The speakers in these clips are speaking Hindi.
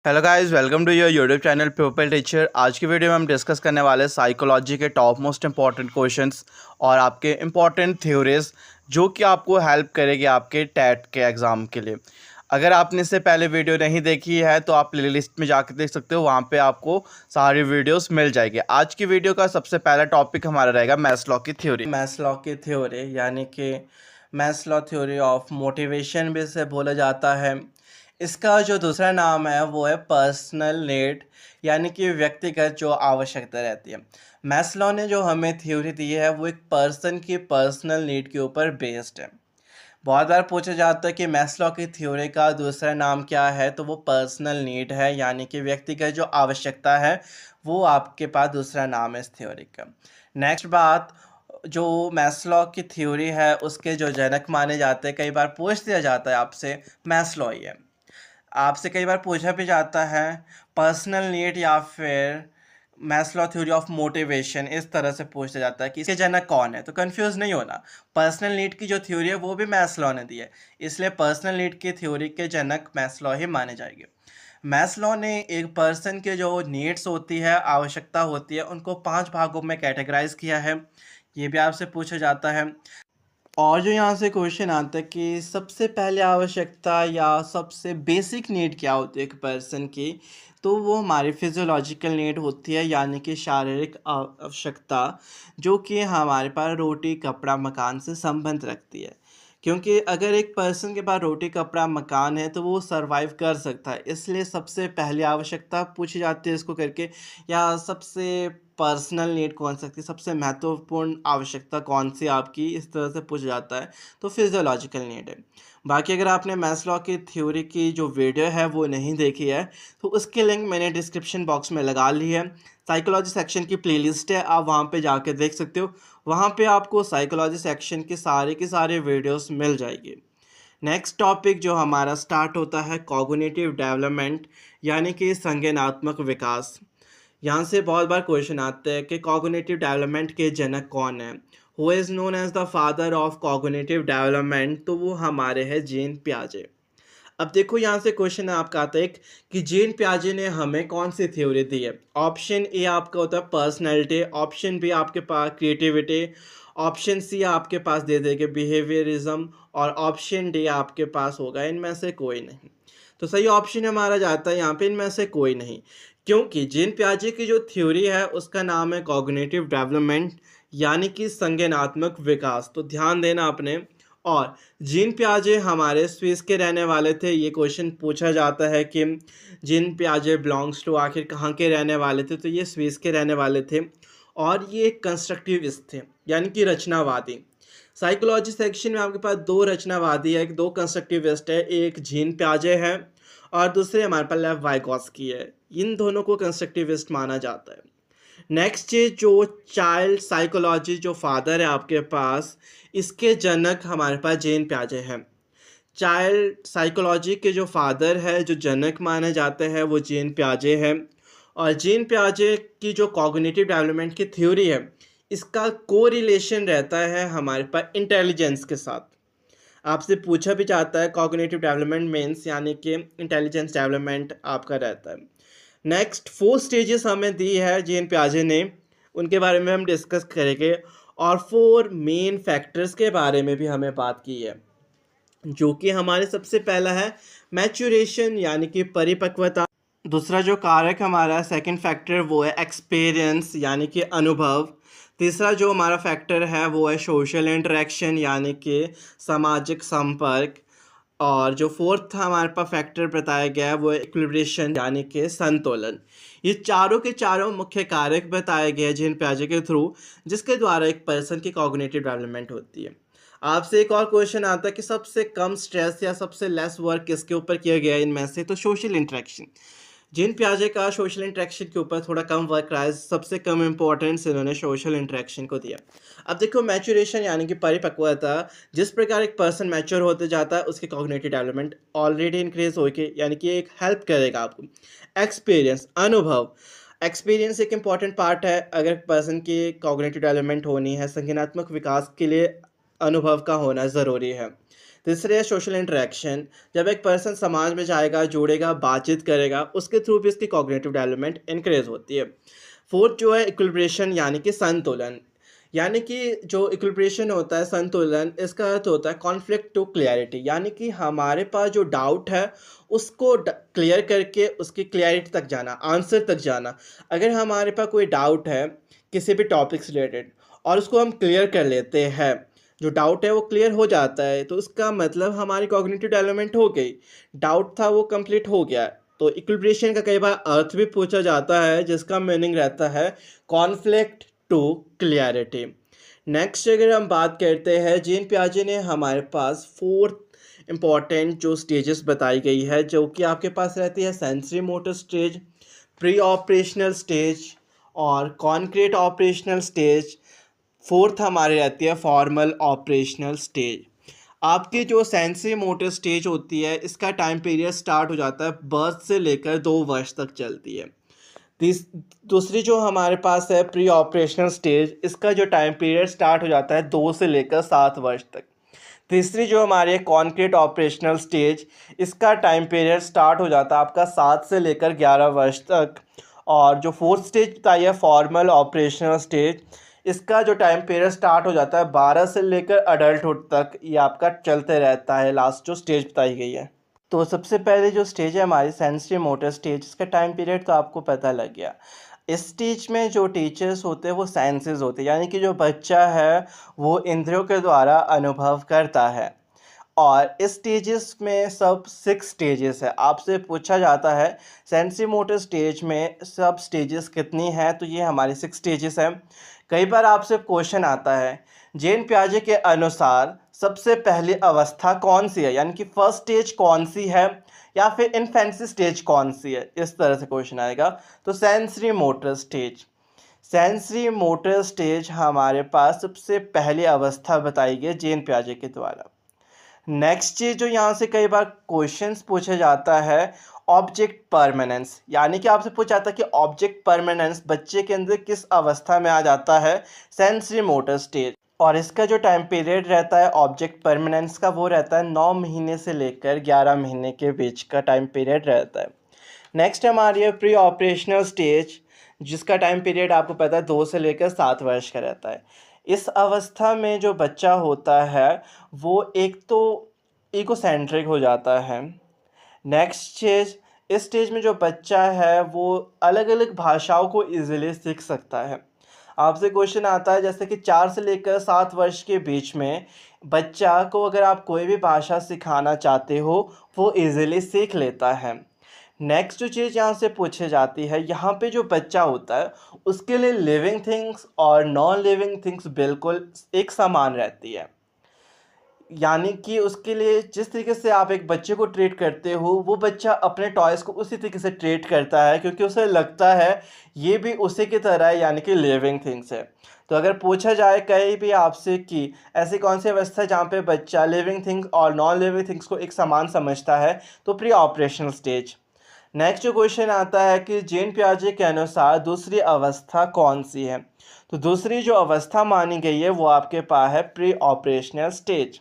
Hello guys, welcome to your YouTube channel People Teacher. आज की वीडियो में हम डिस्कस करने वाले हैं साइकोलॉजी के टॉप मोस्ट इंपॉर्टेंट क्वेश्चंस और आपके इंपॉर्टेंट थ्योरीज जो कि आपको हेल्प करेगी आपके टेट के एग्ज़ाम के लिए। अगर आपने इससे पहले वीडियो नहीं देखी है तो आप प्लेलिस्ट में जाकर देख सकते हो, वहाँ पे आपको सारी वीडियोस मिल जाएगी। आज की वीडियो का सबसे पहला टॉपिक हमारा रहेगा मैस्लो की थ्योरी। मैस्लो की थ्योरी यानी कि मैस्लो थ्योरी ऑफ मोटिवेशन भी इसे बोला जाता है। इसका जो दूसरा नाम है वो है पर्सनल नीड, यानी कि व्यक्तिगत जो आवश्यकता रहती है। मैस्लो ने जो हमें थ्योरी दी है वो एक पर्सन की पर्सनल नीड के ऊपर बेस्ड है। बहुत बार पूछा जाता है कि मैस्लो की थ्योरी का दूसरा नाम क्या है, तो वो पर्सनल नीड है, यानी कि व्यक्तिगत जो आवश्यकता है वो आपके पास दूसरा नाम है इस थ्योरी का। नेक्स्ट बात, जो मैस्लो की थ्योरी है उसके जो जनक माने जाते हैं, कई बार पूछ दिया जाता है आपसे, मैस्लो ही है। आपसे कई बार पूछा भी जाता है पर्सनल नीड या फिर मैस्लो थ्योरी ऑफ मोटिवेशन, इस तरह से पूछा जाता है कि इसके जनक कौन है। तो कंफ्यूज नहीं होना, पर्सनल नीड की जो थ्योरी है वो भी मैस्लो ने दी है, इसलिए पर्सनल नीड की थ्योरी के जनक मैस्लो ही माने जाएंगे। मैस्लो ने एक पर्सन के जो नीड्स होती है, आवश्यकता होती है, उनको 5 भागों में कैटेगराइज किया है। ये भी आपसे पूछा जाता है। और जो यहाँ से क्वेश्चन आता है कि सबसे पहले आवश्यकता या सबसे बेसिक नीड क्या होती है एक पर्सन की, तो वो हमारी फिजियोलॉजिकल नीड होती है, यानी कि शारीरिक आवश्यकता, जो कि हमारे पास रोटी कपड़ा मकान से संबंध रखती है। क्योंकि अगर एक पर्सन के पास रोटी कपड़ा मकान है तो वो सरवाइव कर सकता है, इसलिए सबसे पहली आवश्यकता पूछी जाती है इसको करके, या सबसे पर्सनल नीड कौन सी है, सबसे महत्वपूर्ण आवश्यकता कौन सी आपकी, इस तरह से पूछा जाता है, तो फिजियोलॉजिकल नीड है। बाकी अगर आपने मैस्लो की थ्योरी की जो वीडियो है वो नहीं देखी है तो उसकी लिंक मैंने डिस्क्रिप्शन बॉक्स में लगा ली है। साइकोलॉजी सेक्शन की प्लेलिस्ट है, आप वहाँ पे जाके देख सकते हो। वहाँ पे आपको साइकोलॉजी सेक्शन की सारे वीडियोस मिल जाएगी। नेक्स्ट टॉपिक जो हमारा स्टार्ट होता है कॉग्निटिव डेवलपमेंट, यानी कि संज्ञानात्मक विकास। यहाँ से बहुत बार क्वेश्चन आते हैं कि कॉग्निटिव डेवलपमेंट के जनक कौन है, who is known as the father of cognitive development, तो वो हमारे हैं जीन पियाजे। अब देखो यहाँ से क्वेश्चन आपका आता है कि जीन पियाजे ने हमें कौन सी थ्योरी दी है। ऑप्शन ए आपका होता है पर्सनैलिटी, ऑप्शन बी आपके पास क्रिएटिविटी, ऑप्शन सी आपके पास दे देंगे बिहेवियरिज्म, और ऑप्शन डी आपके पास होगा इनमें से कोई नहीं। तो सही ऑप्शन हमारा जाता है यहाँ पे इनमें से कोई नहीं, क्योंकि जीन पियाजे की जो थ्योरी है उसका नाम है कॉग्निटिव डेवलपमेंट, यानी कि संज्ञानात्मक विकास। तो ध्यान देना आपने। और जीन पियाजे हमारे स्विस के रहने वाले थे। ये क्वेश्चन पूछा जाता है कि जीन पियाजे बिलोंग्स टू, आखिर कहाँ के रहने वाले थे, तो ये स्विस के रहने वाले थे और ये कंस्ट्रक्टिविस्ट थे, यानी कि रचनावादी। साइकोलॉजी सेक्शन में आपके पास दो रचनावादी है, दो कंस्ट्रक्टिविस्ट है, एक जीन पियाजे है और दूसरे हमारे पास लेव वाइगोत्स्की है। इन दोनों को कंस्ट्रक्टिविस्ट माना जाता है। नेक्स्ट चीज, जो चाइल्ड साइकोलॉजी जो फादर है आपके पास, इसके जनक हमारे पास जेन पियाजे हैं। चाइल्ड साइकोलॉजी के जो फादर है, जो जनक माने जाते हैं, वो जेन पियाजे हैं। और जेन पियाजे की जो कॉग्निटिव डेवलपमेंट की थ्योरी है, इसका को रिलेशन रहता है हमारे पास इंटेलिजेंस के साथ। आपसे पूछा भी जाता है कॉग्निटिव डेवलपमेंट मीन्स, यानी कि इंटेलिजेंस डेवलपमेंट आपका रहता है। नेक्स्ट 4 स्टेजेस हमें दी है जेन पियाजे ने, उनके बारे में हम डिस्कस करेंगे। और 4 मेन फैक्टर्स के बारे में भी हमें बात की है, जो कि हमारे सबसे पहला है मैच्योरेशन, यानी कि परिपक्वता। दूसरा जो कारक हमारा सेकंड फैक्टर वो है एक्सपीरियंस, यानी कि अनुभव। तीसरा जो हमारा फैक्टर है वो है सोशल इंटरेक्शन, यानी कि सामाजिक संपर्क। और जो फोर्थ हमारे पास फैक्टर बताया गया है वो है इक्विलिब्रेशन, यानी कि संतुलन। ये चारों के चारों मुख्य कारक बताए गए हैं जीन पियाजे के थ्रू, जिसके द्वारा एक पर्सन की कॉग्निटिव डेवलपमेंट होती है। आपसे एक और क्वेश्चन आता है कि सबसे कम स्ट्रेस या सबसे लेस वर्क किसके ऊपर किया गया है इनमें से, तो सोशल इंटरेक्शन। जीन पियाजे का सोशल इंटरेक्शन के ऊपर थोड़ा कम वर्क रहा है, सबसे कम इम्पोर्टेंस इन्होंने सोशल इंटरेक्शन को दिया। अब देखो मैच्योरेशन, यानी कि परिपक्वता, जिस प्रकार एक पर्सन मैच्योर होते जाता है उसकी कॉग्निटिव डेवलपमेंट ऑलरेडी इंक्रीज होके, यानी कि एक हेल्प करेगा आपको। एक्सपीरियंस, अनुभव। एक्सपीरियंस एक इम्पॉर्टेंट पार्ट है अगर पर्सन की कॉग्निटिव डेवलपमेंट होनी है, संज्ञानात्मक विकास के लिए अनुभव का होना ज़रूरी है। तीसरे है सोशल इंटरेक्शन। जब एक पर्सन समाज में जाएगा, जुड़ेगा, बातचीत करेगा, उसके थ्रू भी उसकी कॉग्निटिव डेवलपमेंट इंक्रीज होती है। फोर्थ जो है इक्विलिब्रेशन यानी कि संतुलन। यानी कि जो इक्विलिब्रेशन होता है, संतुलन, इसका अर्थ होता है कॉन्फ्लिक्ट टू क्लियरिटी। यानी कि हमारे पास जो डाउट है उसको क्लियर करके उसकी क्लियरिटी तक जाना, आंसर तक जाना। अगर हमारे पास कोई डाउट है किसी भी टॉपिक से रिलेटेड और उसको हम क्लियर कर लेते हैं, जो डाउट है वो क्लियर हो जाता है, तो उसका मतलब हमारी कॉग्निटिव डेवलपमेंट हो गई। डाउट था वो कंप्लीट हो गया। तो इक्विलिब्रेशन का कई बार अर्थ भी पूछा जाता है, जिसका मीनिंग रहता है कॉन्फ्लिक्ट टू क्लियरिटी। नेक्स्ट अगर हम बात करते हैं, जीन पियाजे ने हमारे पास फोर्थ इम्पॉर्टेंट जो स्टेजेस बताई गई है, जो कि आपके पास रहती है sensory motor stage, pre operational stage और कॉन्क्रीट ऑपरेशनल स्टेज। फोर्थ हमारी रहती है फॉर्मल ऑपरेशनल स्टेज। आपकी जो सेंसरी मोटर स्टेज होती है, इसका टाइम पीरियड स्टार्ट हो जाता है बर्थ से लेकर 2 वर्ष तक चलती है। दूसरी जो हमारे पास है प्री ऑपरेशनल स्टेज, इसका जो टाइम पीरियड स्टार्ट हो जाता है 2 से लेकर 7 वर्ष तक। तीसरी जो हमारी है कॉन्क्रीट ऑपरेशनल स्टेज, इसका टाइम पीरियड स्टार्ट हो जाता है आपका 7 से लेकर 11 वर्ष तक। और जो फोर्थ स्टेज बताई है फॉर्मल ऑपरेशनल स्टेज, इसका जो टाइम पीरियड स्टार्ट हो जाता है 12 से लेकर अडल्टहुड तक, ये आपका चलते रहता है। लास्ट जो स्टेज बताई गई है, तो सबसे पहले जो स्टेज है हमारी सेंसरी मोटर स्टेज, इसका टाइम पीरियड तो आपको पता लग गया। इस स्टेज में जो टीचर्स होते हैं वो सेंसेस होते हैं, यानी कि जो बच्चा है वो इंद्रियों के द्वारा अनुभव करता है। और इस स्टेजेस में सब 6 स्टेजेस है। आपसे पूछा जाता है सेंसरी मोटर स्टेज में सब स्टेजेस कितनी हैं, तो ये हमारी 6 स्टेजेस हैं। कई बार आपसे क्वेश्चन आता है जेन पियाजे के अनुसार सबसे पहली अवस्था कौन सी है, यानी कि फर्स्ट स्टेज कौन सी है या फिर इन्फेंसी स्टेज कौन सी है, इस तरह से क्वेश्चन आएगा। तो sensory motor stage, sensory motor stage हमारे पास सबसे पहली अवस्था बताई गई जेन पियाजे के द्वारा। नेक्स्ट चीज जो यहाँ से कई बार क्वेश्चंस पूछा जाता है ऑब्जेक्ट परमानेंस, यानी कि आपसे पूछा जाता है कि ऑब्जेक्ट परमानेंस बच्चे के अंदर किस अवस्था में आ जाता है, सेंसरी मोटर स्टेज। और इसका जो टाइम पीरियड रहता है ऑब्जेक्ट परमानेंस का, वो रहता है 9 महीने से लेकर 11 महीने के बीच का टाइम पीरियड रहता है। नेक्स्ट हमारी है प्री ऑपरेशनल स्टेज, जिसका टाइम पीरियड आपको पता है 2 से लेकर 7 वर्ष का रहता है। इस अवस्था में जो बच्चा होता है वो एक तो इकोसेंट्रिक हो जाता है। नेक्स्ट स्टेज, इस स्टेज में जो बच्चा है वो अलग अलग भाषाओं को इजीली सीख सकता है। आपसे क्वेश्चन आता है जैसे कि 4 से लेकर 7 वर्ष के बीच में बच्चा को अगर आप कोई भी भाषा सिखाना चाहते हो वो इजीली सीख लेता है। नेक्स्ट जो चीज़ यहाँ से पूछी जाती है, यहाँ पे जो बच्चा होता है उसके लिए लिविंग थिंग्स और नॉन लिविंग थिंग्स बिल्कुल एक समान रहती है। यानी कि उसके लिए जिस तरीके से आप एक बच्चे को ट्रीट करते हो, वो बच्चा अपने टॉयज़ को उसी तरीके से ट्रीट करता है, क्योंकि उसे लगता है ये भी उसी की तरह है, यानी कि लिविंग थिंग्स है। तो अगर पूछा जाए कहीं भी आपसे कि ऐसी कौन सी अवस्था है जहाँ पे बच्चा लिविंग थिंग्स और नॉन लिविंग थिंग्स को एक समान समझता है, तो प्री ऑपरेशनल स्टेज। नेक्स्ट जो क्वेश्चन आता है कि जेन पियाजे के अनुसार दूसरी अवस्था कौन सी है, तो दूसरी जो अवस्था मानी गई है वो आपके पास है प्री ऑपरेशनल स्टेज।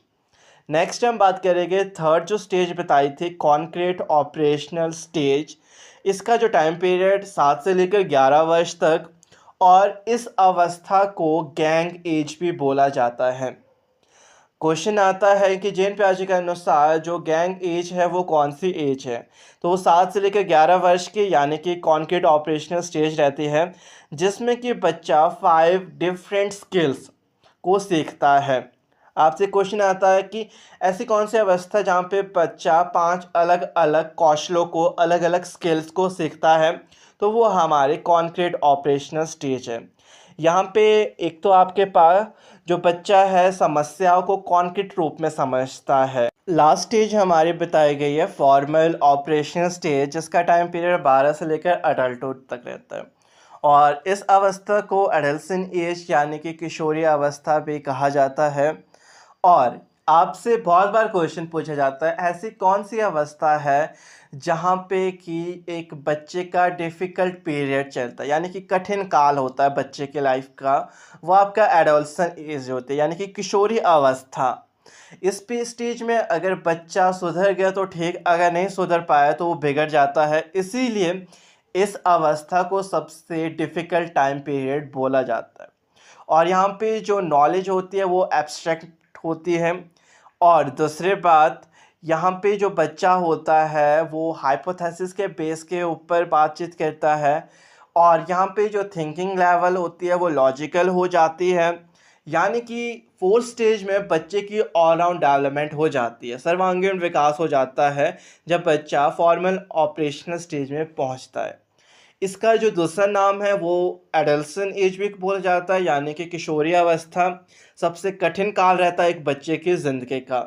नेक्स्ट हम बात करेंगे थर्ड जो स्टेज बताई थी कॉन्क्रीट ऑपरेशनल स्टेज, इसका जो टाइम पीरियड 7 से लेकर 11 वर्ष तक, और इस अवस्था को गैंग एज भी बोला जाता है। क्वेश्चन आता है कि जेन पियाजे के अनुसार जो गैंग एज है वो कौन सी एज है, तो वो 7 से लेकर 11 वर्ष की, यानी कि कॉन्क्रीट ऑपरेशनल स्टेज रहती है, जिसमें कि बच्चा 5 डिफरेंट स्किल्स को सीखता है। आपसे क्वेश्चन आता है कि ऐसी कौन सी अवस्था जहाँ पे बच्चा 5 अलग अलग कौशलों को, अलग अलग स्किल्स को सीखता है, तो वो हमारे कॉन्क्रीट ऑपरेशनल स्टेज है। यहाँ पे एक तो आपके पास जो बच्चा है समस्याओं को कॉन्क्रीट रूप में समझता है। लास्ट स्टेज हमारी बताई गई है फॉर्मल ऑपरेशनल स्टेज, जिसका टाइम पीरियड 12 से लेकर अडल्टहुड तक रहता है। और इस अवस्था को एडल्सन एज यानी कि किशोरी अवस्था भी कहा जाता है। और आपसे बहुत बार क्वेश्चन पूछा जाता है ऐसी कौन सी अवस्था है जहाँ पे कि एक बच्चे का डिफ़िकल्ट पीरियड चलता है, यानी कि कठिन काल होता है बच्चे के लाइफ का, वो आपका एडोलसेंट एज होती है, यानी कि किशोरी अवस्था। इस पे स्टेज में अगर बच्चा सुधर गया तो ठीक, अगर नहीं सुधर पाया तो वो बिगड़ जाता है। इसीलिए इस अवस्था को सबसे डिफ़िकल्ट टाइम पीरियड बोला जाता है। और यहाँ पे जो नॉलेज होती है वो एब्स्ट्रैक्ट होती है। और दूसरी बात, यहाँ पे जो बच्चा होता है वो हाइपोथेसिस के बेस के ऊपर बातचीत करता है। और यहाँ पे जो थिंकिंग लेवल होती है वो लॉजिकल हो जाती है। यानी कि फोर्थ स्टेज में बच्चे की ऑल राउंड डेवलपमेंट हो जाती है, सर्वांगीण विकास हो जाता है जब बच्चा फॉर्मल ऑपरेशनल स्टेज में पहुँचता है। इसका जो दूसरा नाम है वो एडल्सन एज भी बोला जाता है, यानी कि किशोरी अवस्था। सबसे कठिन काल रहता है एक बच्चे की ज़िंदगी का।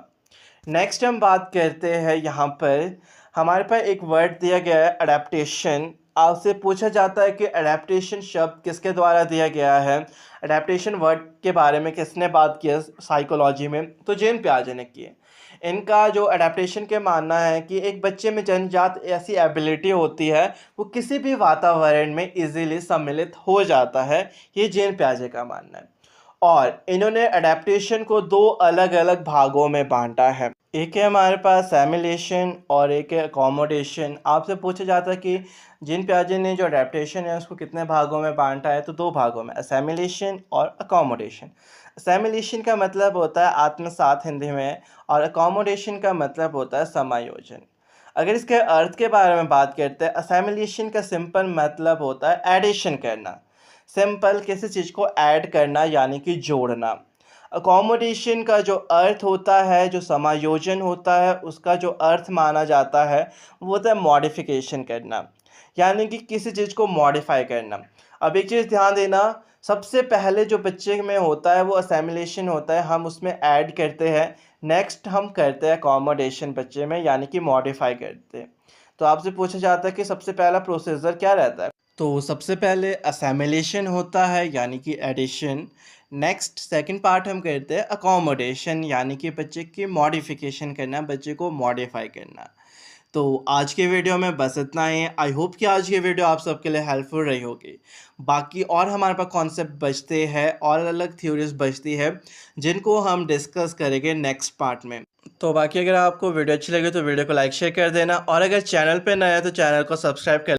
नेक्स्ट हम बात करते हैं, यहाँ पर हमारे पास एक वर्ड दिया गया है अडेप्टेशन। आपसे पूछा जाता है कि अडेप्टेशन शब्द किसके द्वारा दिया गया है, अडेप्टेशन वर्ड के बारे में किसने बात किया साइकोलॉजी में, तो जेन पियाजे ने की है। इनका जो अडेप्टेशन के मानना है कि एक बच्चे में जन्मजात ऐसी एबिलिटी होती है वो किसी भी वातावरण में इजीली सम्मिलित हो जाता है, ये जेन पियाजे का मानना है। और इन्होंने अडेप्टेशन को दो अलग अलग भागों में बांटा है। एक है हमारे पास एसिमिलेशन और एक है अकोमोडेशन। आपसे पूछा जाता है कि जेन पियाजे ने जो अडेप्टेशन है उसको कितने भागों में बांटा है, तो दो भागों में, एसिमिलेशन और अकोमोडेशन। एसिमिलेशन का मतलब होता है आत्मसात हिंदी में, और अकोमोडेशन का मतलब होता है समायोजन। अगर इसके अर्थ के बारे में बात करते हैं, एसिमिलेशन का सिंपल मतलब होता है एडिशन करना, सिंपल किसी चीज़ को ऐड करना यानी कि जोड़ना। अकोमोडेशन का जो अर्थ होता है, जो समायोजन होता है, उसका जो अर्थ माना जाता है वो होता है मॉडिफिकेशन करना, यानी कि किसी चीज़ को मॉडिफाई करना। अब एक चीज़ ध्यान देना, सबसे पहले जो बच्चे में होता है वो असेमिलेशन होता है, हम उसमें ऐड करते हैं। नेक्स्ट हम करते हैं अकोमोडेशन बच्चे में, यानी कि मॉडिफाई करते हैं। तो आपसे पूछा जाता है कि सबसे पहला प्रोसीजर क्या रहता है, तो सबसे पहले असेमिलेशन होता है यानी कि एडिशन। नेक्स्ट सेकंड पार्ट हम करते हैं अकोमोडेशन, यानी कि बच्चे की मॉडिफिकेशन करना, बच्चे को मॉडिफाई करना। तो आज के वीडियो में बस इतना ही। आई होप कि आज की वीडियो आप सबके लिए हेल्पफुल रही होगी। बाकी और हमारे पास कॉन्सेप्ट बचते हैं और अलग थ्योरीज बचती है जिनको हम डिस्कस करेंगे नेक्स्ट पार्ट में। तो बाकी अगर आपको वीडियो अच्छी लगे तो वीडियो को लाइक शेयर कर देना, और अगर चैनल पे नया है तो चैनल को सब्सक्राइब कर